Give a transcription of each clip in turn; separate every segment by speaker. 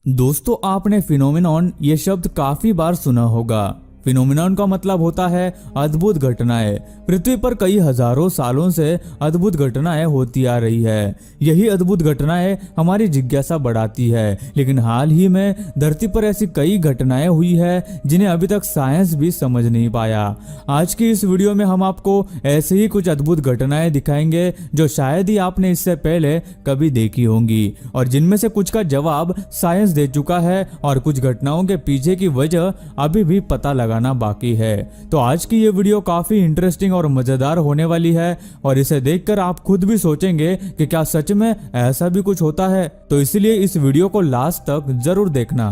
Speaker 1: दोस्तों, आपने फिनोमेनॉन ये शब्द काफी बार सुना होगा। फिनोमेनॉन का मतलब होता है अद्भुत घटनाएं। पृथ्वी पर कई हजारों सालों से अद्भुत घटनाएं होती आ रही है। यही अद्भुत घटनाएं हमारी जिज्ञासा बढ़ाती है। लेकिन हाल ही में धरती पर ऐसी कई घटनाएं हुई है जिन्हें अभी तक साइंस भी समझ नहीं पाया। आज की इस वीडियो में हम आपको ऐसे ही कुछ अद्भुत घटनाएं दिखाएंगे जो शायद ही आपने इससे पहले कभी देखी होंगी, और जिनमें से कुछ का जवाब साइंस दे चुका है और कुछ घटनाओं के पीछे की वजह अभी भी पता लगाना बाकी है। तो आज की ये वीडियो काफी इंटरेस्टिंग और मजेदार होने वाली है, और इसे देखकर आप खुद भी सोचेंगे कि क्या सच में ऐसा भी कुछ होता है। तो इसलिए इस वीडियो को लास्ट तक जरूर देखना।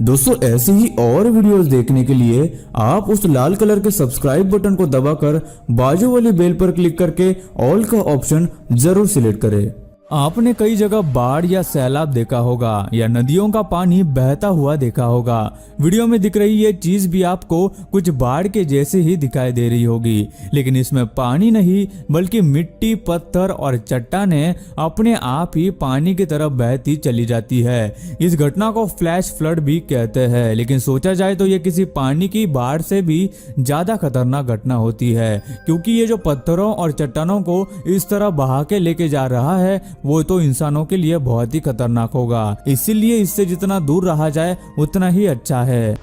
Speaker 1: दोस्तों, ऐसे ही और वीडियोस देखने के लिए आप उस लाल कलर के सब्सक्राइब बटन को दबाकर बाजू वाली बेल पर क्लिक करके ऑल का ऑप्शन जरूर सिलेक्ट करें। आपने कई जगह बाढ़ या सैलाब देखा होगा या नदियों का पानी बहता हुआ देखा होगा। वीडियो में दिख रही ये चीज भी आपको कुछ बाढ़ के जैसे ही दिखाई दे रही होगी, लेकिन इसमें पानी नहीं बल्कि मिट्टी, पत्थर और चट्टानें अपने आप ही पानी की तरफ बहती चली जाती है। इस घटना को फ्लैश फ्लड भी कहते हैं, लेकिन सोचा जाए तो ये किसी पानी की बाढ़ से भी ज्यादा खतरनाक घटना होती है, क्योंकि ये जो पत्थरों और चट्टानों को इस तरह बहा के लेके जा रहा है वो तो इंसानों के लिए बहुत ही खतरनाक होगा। इसीलिए इससे जितना दूर रहा जाए उतना ही अच्छा है।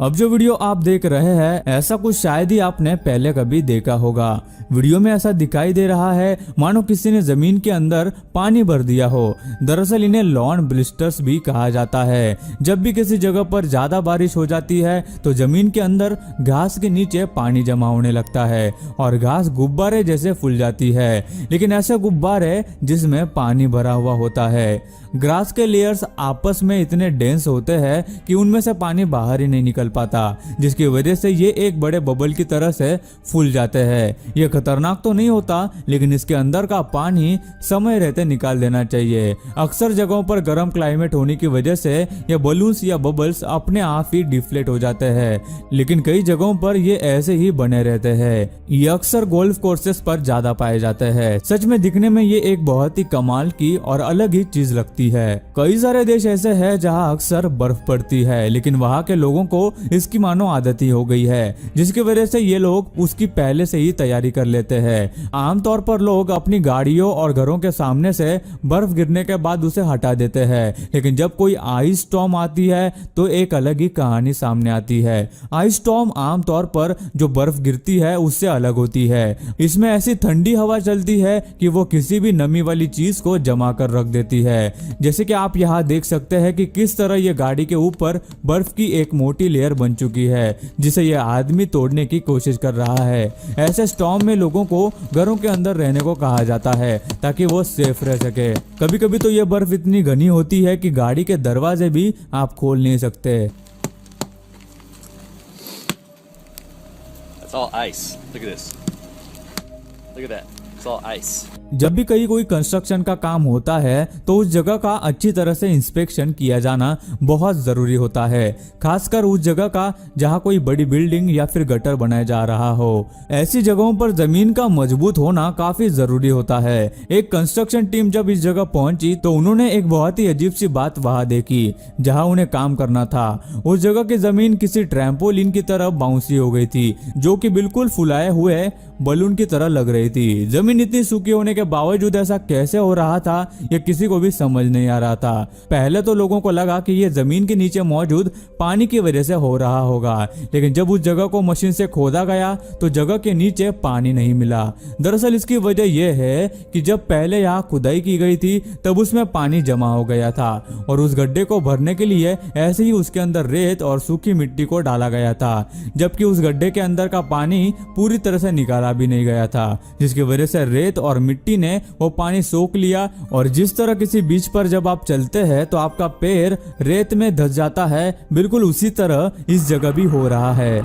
Speaker 1: अब जो वीडियो आप देख रहे हैं ऐसा कुछ शायद ही आपने पहले कभी देखा होगा। वीडियो में ऐसा दिखाई दे रहा है मानो किसी ने जमीन के अंदर पानी भर दिया हो। दरअसल इन्हें लॉन ब्लिस्टर्स भी कहा जाता है। जब भी किसी जगह पर ज्यादा बारिश हो जाती है तो जमीन के अंदर घास के नीचे पानी जमा होने लगता है और घास गुब्बारे जैसे फूल जाती है, लेकिन ऐसे गुब्बारे जिसमें पानी भरा हुआ होता है। ग्रास के लेयर्स आपस में इतने डेंस होते हैं कि उनमें से पानी बाहर ही नहीं निकल पाता, जिसकी वजह से ये एक बड़े बबल की तरह से फूल जाते हैं। ये खतरनाक तो नहीं होता, लेकिन इसके अंदर का पानी समय रहते निकाल देना चाहिए। अक्सर जगहों पर गर्म क्लाइमेट होने की वजह से ये बलून्स या बबल्स अपने आप ही डिफ्लेट हो जाते हैं, लेकिन कई जगहों पर ये ऐसे ही बने रहते हैं। ये अक्सर गोल्फ कोर्सेस पर ज्यादा पाए जाते हैं। सच में दिखने में ये एक बहुत ही कमाल की और अलग ही चीज लगती है। कई सारे देश ऐसे हैं जहां अक्सर बर्फ पड़ती है, लेकिन वहां के लोगों को इसकी मानो आदत ही हो गई है, जिसकी वजह से ये लोग उसकी पहले से ही तैयारी कर लेते हैं। आमतौर पर लोग अपनी गाड़ियों और घरों के सामने से बर्फ गिरने के बाद उसे हटा देते हैं, लेकिन जब कोई आइस स्टॉर्म आती है तो एक अलग ही कहानी सामने आती है। आइस स्टॉर्म आमतौर पर जो बर्फ गिरती है उससे अलग होती है। इसमें ऐसी ठंडी हवा चलती है कि वो किसी भी नमी वाली चीज को जमा कर रख देती है। जैसे कि आप यहाँ देख सकते हैं कि किस तरह ये गाड़ी के ऊपर बर्फ की एक मोटी लेयर बन चुकी है, जिसे यह आदमी तोड़ने की कोशिश कर रहा है। ऐसे स्टॉर्म में लोगों को घरों के अंदर रहने को कहा जाता है ताकि वो सेफ रह सके। कभी कभी तो ये बर्फ इतनी घनी होती है कि गाड़ी के दरवाजे भी आप खोल नहीं सकते।
Speaker 2: That's all ice. Look at this. Look at that. It's all ice.
Speaker 1: जब भी कहीं कोई कंस्ट्रक्शन का काम होता है तो उस जगह का अच्छी तरह से इंस्पेक्शन किया जाना बहुत जरूरी होता है, खासकर उस जगह का जहां कोई बड़ी बिल्डिंग या फिर गटर बनाया जा रहा हो। ऐसी जगहों पर जमीन का मजबूत होना काफी जरूरी होता है। एक कंस्ट्रक्शन टीम जब इस जगह पहुंची तो उन्होंने एक बहुत ही अजीब सी बात वहां देखी। जहां उन्हें काम करना था उस जगह की जमीन किसी ट्रैम्पोलिन की तरह बाउंसी हो गई थी, जो कि बिल्कुल फुलाए हुए बलून की तरह लग रही थी। जमीन इतनी सूखी होने के बावजूद ऐसा कैसे हो रहा था ये किसी को भी समझ नहीं आ रहा था। पहले तो लोगों को लगा कि ये जमीन के नीचे मौजूद पानी की वजह से हो रहा होगा, लेकिन जब उस जगह को मशीन से खोदा गया तो जगह के नीचे पानी नहीं मिला। दरअसल इसकी वजह यह है कि जब पहले यहाँ खुदाई की गई थी तब उसमें पानी जमा हो गया था और उस गड्ढे को भरने के लिए ऐसे ही उसके अंदर रेत और सूखी मिट्टी को डाला गया था, जबकि उस गड्ढे के अंदर का पानी पूरी तरह से निकाला भी नहीं गया था, जिसकी वजह से रेत और मिट्टी ने वो पानी सोख लिया। और जिस तरह किसी बीच पर जब आप चलते हैं तो आपका पैर रेत में धंस जाता है, बिल्कुल उसी तरह इस जगह भी हो रहा है।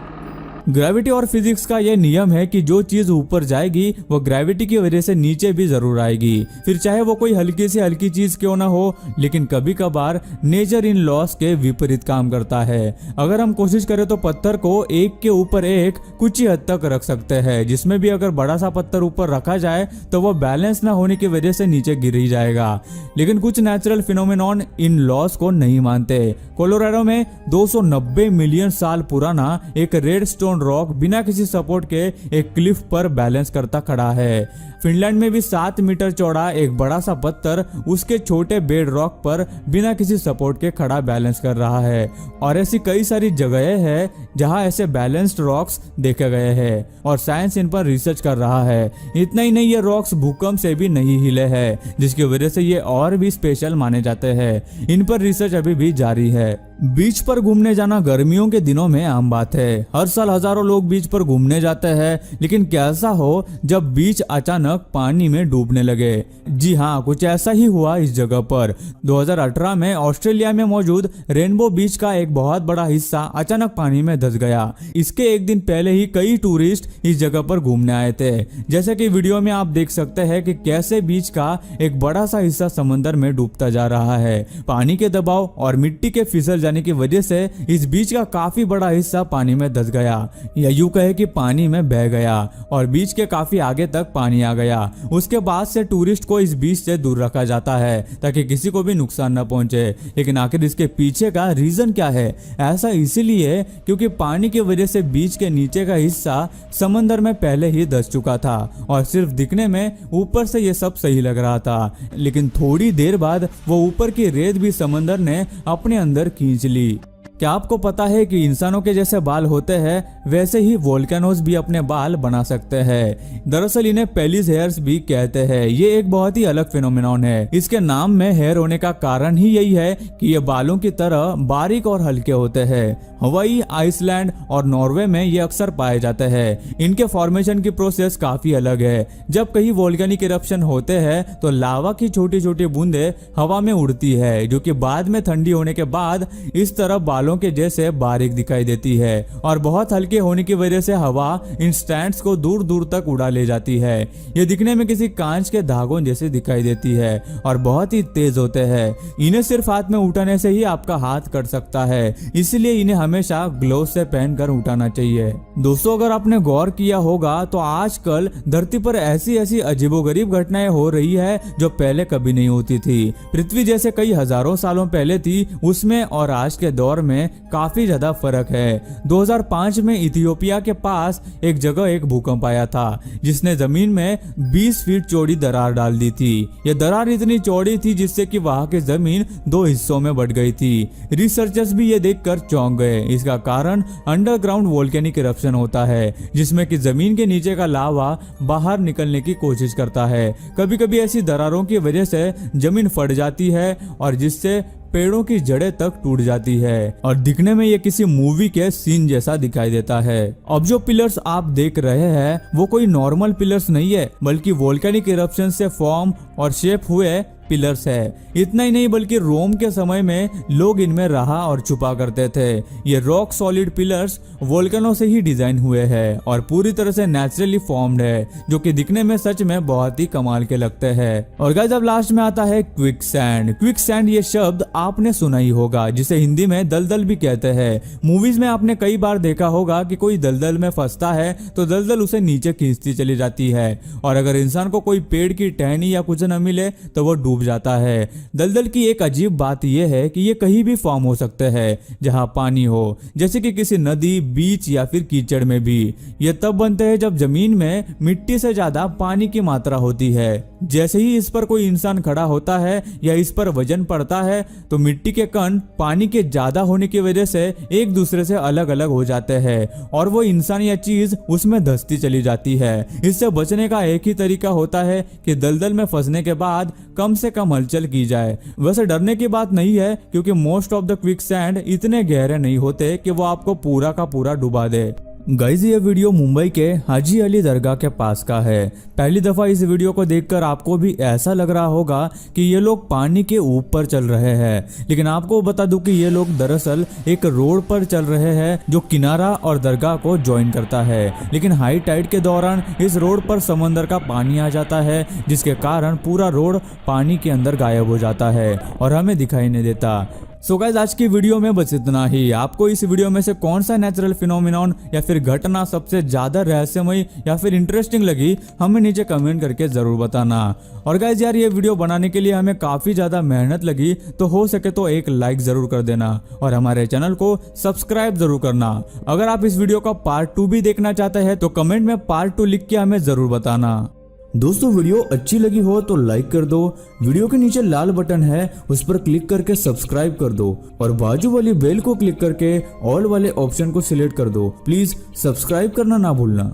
Speaker 1: ग्रेविटी और फिजिक्स का यह नियम है कि जो चीज ऊपर जाएगी वो ग्रेविटी की वजह से नीचे भी जरूर आएगी, फिर चाहे वो कोई हल्की से हल्की चीज क्यों ना हो। लेकिन कभी कभार नेचर इन लॉस के विपरीत काम करता है। अगर हम कोशिश करें तो पत्थर को एक के ऊपर एक कुछ ही हद तक रख सकते हैं, जिसमें भी अगर बड़ा सा पत्थर ऊपर रखा जाए तो वो बैलेंस ना होने की वजह से नीचे गिर ही जाएगा। लेकिन कुछ नेचुरल फिनोमेनॉन इन लॉस को नहीं मानते। कोलोराडो में 290 मिलियन साल पुराना एक रेड स्टोन रॉक बिना किसी सपोर्ट के एक क्लिफ पर बैलेंस करता खड़ा है। फिनलैंड में भी 7 मीटर चौड़ा एक बड़ा सा पत्थर उसके छोटे बेड रॉक पर बिना किसी सपोर्ट के खड़ा बैलेंस कर रहा है। और ऐसी कई सारी जगहें हैं जहां ऐसे बैलेंस्ड रॉक्स देखे गए हैं और साइंस इन पर रिसर्च कर रहा है। इतना ही नहीं, ये रॉक्स भूकंप से भी नहीं हिले हैं, जिसकी वजह से ये और भी स्पेशल माने जाते हैं। इन पर रिसर्च अभी भी जारी है। बीच पर घूमने जाना गर्मियों के दिनों में आम बात है। हर साल हजारों लोग बीच पर घूमने जाते हैं, लेकिन कैसा हो जब बीच अचानक पानी में डूबने लगे। जी हाँ, कुछ ऐसा ही हुआ इस जगह पर। 2018 में ऑस्ट्रेलिया में मौजूद रेनबो बीच का एक बहुत बड़ा हिस्सा अचानक पानी में धंस गया। इसके एक दिन पहले ही कई टूरिस्ट इस जगह पर घूमने आए थे। जैसे कि वीडियो में आप देख सकते हैं कि कैसे बीच का एक बड़ा सा हिस्सा समंदर में डूबता जा रहा है। पानी के दबाव और मिट्टी के फिसल जाने की वजह से इस बीच का काफी बड़ा हिस्सा पानी में धंस गया, या यूं कहे कि पानी में बह गया और बीच के काफी आगे तक पानी आ गया। उसके बाद से टूरिस्ट को इस बीच से दूर रखा जाता है ताकि किसी को भी नुकसान न पहुंचे। लेकिन आखिर इसके पीछे का रीजन क्या है? ऐसा इसीलिए क्योंकि पानी की वजह से बीच के नीचे का हिस्सा समंदर में पहले ही धंस चुका था और सिर्फ दिखने में ऊपर से ये सब सही लग रहा था, लेकिन थोड़ी देर बाद वो ऊपर की रेत भी समंदर ने अपने अंदर खींच ली। क्या आपको पता है कि इंसानों के जैसे बाल होते हैं वैसे ही वोल्केनोज भी अपने बाल बना सकते हैं। दरअसल इन्हें पेलिस हेयर्स भी कहते हैं। ये एक बहुत ही अलग फिनोमेनॉन है। इसके नाम में हेयर होने का कारण ही यही है कि ये बालों की तरह बारीक और हल्के होते हैं। हवाई, आइसलैंड और नॉर्वे में ये अक्सर पाए जाते हैं। इनके फॉर्मेशन की प्रोसेस काफी अलग है। जब कहीं वोल्केनिक इरप्शन होते हैं तो लावा की छोटी छोटी बूंदें हवा में उड़ती है, जो कि बाद में ठंडी होने के बाद इस तरह बालों के जैसे बारीक दिखाई देती है और बहुत हल्के होने की वजह से हवा इन स्टैंड्स को दूर दूर तक उड़ा ले जाती है। ये दिखने में किसी कांच के धागों जैसे दिखाई देती है और बहुत ही तेज होते हैं। इन्हें सिर्फ हाथ में उठाने से ही आपका हाथ कट सकता है, इसलिए इन्हें हमेशा ग्लोव से पहनकर उठाना चाहिए। दोस्तों, अगर आपने गौर किया होगा तो आजकल धरती पर ऐसी ऐसी अजीबोगरीब घटनाएं हो रही है जो पहले कभी नहीं होती थी। पृथ्वी जैसे कई हजारों सालों पहले थी, उसमें और आज के दौर में काफी ज्यादा फर्क है। 2005 में इथियोपिया के पास एक जगह एक भूकंप आया था जिसने जमीन में 20 फीट चौड़ी दरार डाल दी थी। यह दरार इतनी चौड़ी थी जिससे कि वहां की जमीन 2 हिस्सों में बट गई थी। रिसर्चर्स भी ये देखकर चौंक गए। इसका कारण अंडरग्राउंड वोल्केनिक इरप्शन होता है, जिसमें कि जमीन के नीचे का लावा बाहर निकलने की कोशिश करता है। कभी कभी ऐसी दरारों की वजह से जमीन फट जाती है और जिससे पेड़ों की जड़ें तक टूट जाती है और दिखने में ये किसी मूवी के सीन जैसा दिखाई देता है। अब जो पिलर्स आप देख रहे हैं वो कोई नॉर्मल पिलर्स नहीं है, बल्कि वोल्केनिक इरप्शन से फॉर्म और शेप हुए पिलर्स है। इतना ही नहीं बल्कि रोम के समय में लोग इनमें रहा और छुपा करते थे। ये रॉक सॉलिड पिलर्स वोल्केनो से ही डिजाइन हुए हैं और पूरी तरह से नेचुरली फॉर्म्ड है, जो कि दिखने में सच में बहुत ही कमाल के लगते हैं। और गाइस, अब लास्ट में आता है क्विक सैंड। क्विक सैंड ये शब्द आपने सुना ही होगा, जिसे हिंदी में दलदल भी कहते हैं। मूवीज में आपने कई बार देखा होगा कि कोई दलदल में फंसता है तो दलदल उसे नीचे खींचती चली जाती है और अगर इंसान को कोई पेड़ की टहनी या कुछ न मिले तो वो डूब जाता है। दलदल की एक अजीब बात यह है कि ये कहीं भी फॉर्म हो सकते हैं जहां पानी हो, जैसे कि किसी नदी, बीच या फिर कीचड़ में भी। ये तब बनते हैं जब जमीन में मिट्टी से ज्यादा पानी की मात्रा होती है। जैसे ही इस पर कोई इंसान खड़ा होता है या इस पर वजन पड़ता है तो मिट्टी के कण पानी के ज्यादा होने की वजह से एक दूसरे से अलग अलग हो जाते हैं और वो इंसान या चीज उसमें धंसती चली जाती है। इससे बचने का एक ही तरीका होता है कि दलदल में फंसने के बाद कम से कम हलचल की जाए। वैसे डरने की बात नहीं है, क्योंकि most of the quick sand इतने गहरे नहीं होते कि वो आपको पूरा का पूरा डुबा दे। गाइस ये वीडियो मुंबई के हाजी अली दरगाह के पास का है। पहली दफा इस वीडियो को देखकर आपको भी ऐसा लग रहा होगा कि ये लोग पानी के ऊपर चल रहे हैं, लेकिन आपको बता दूं कि ये लोग दरअसल एक रोड पर चल रहे हैं जो किनारा और दरगाह को ज्वाइन करता है। लेकिन हाई टाइड के दौरान इस रोड पर समंदर का पानी आ जाता है, जिसके कारण पूरा रोड पानी के अंदर गायब हो जाता है और हमें दिखाई नहीं देता। सो गाइस आज की वीडियो में बस इतना ही। आपको इस वीडियो में से कौन सा नेचुरल फिनोमिनॉन या फिर घटना सबसे ज्यादा रहस्यमयी या फिर इंटरेस्टिंग लगी, हमें नीचे कमेंट करके जरूर बताना। और गाइस यार ये वीडियो बनाने के लिए हमें काफी ज्यादा मेहनत लगी, तो हो सके तो एक लाइक जरूर कर देना और हमारे चैनल को सब्सक्राइब जरूर करना। अगर आप इस वीडियो का पार्ट 2 भी देखना चाहते हैं तो कमेंट में पार्ट 2 लिख के हमें जरूर बताना। दोस्तों वीडियो अच्छी लगी हो तो लाइक कर दो, वीडियो के नीचे लाल बटन है उस पर क्लिक करके सब्सक्राइब कर दो और बाजू वाली बेल को क्लिक करके ऑल वाले ऑप्शन को सिलेक्ट कर दो। प्लीज सब्सक्राइब करना ना भूलना।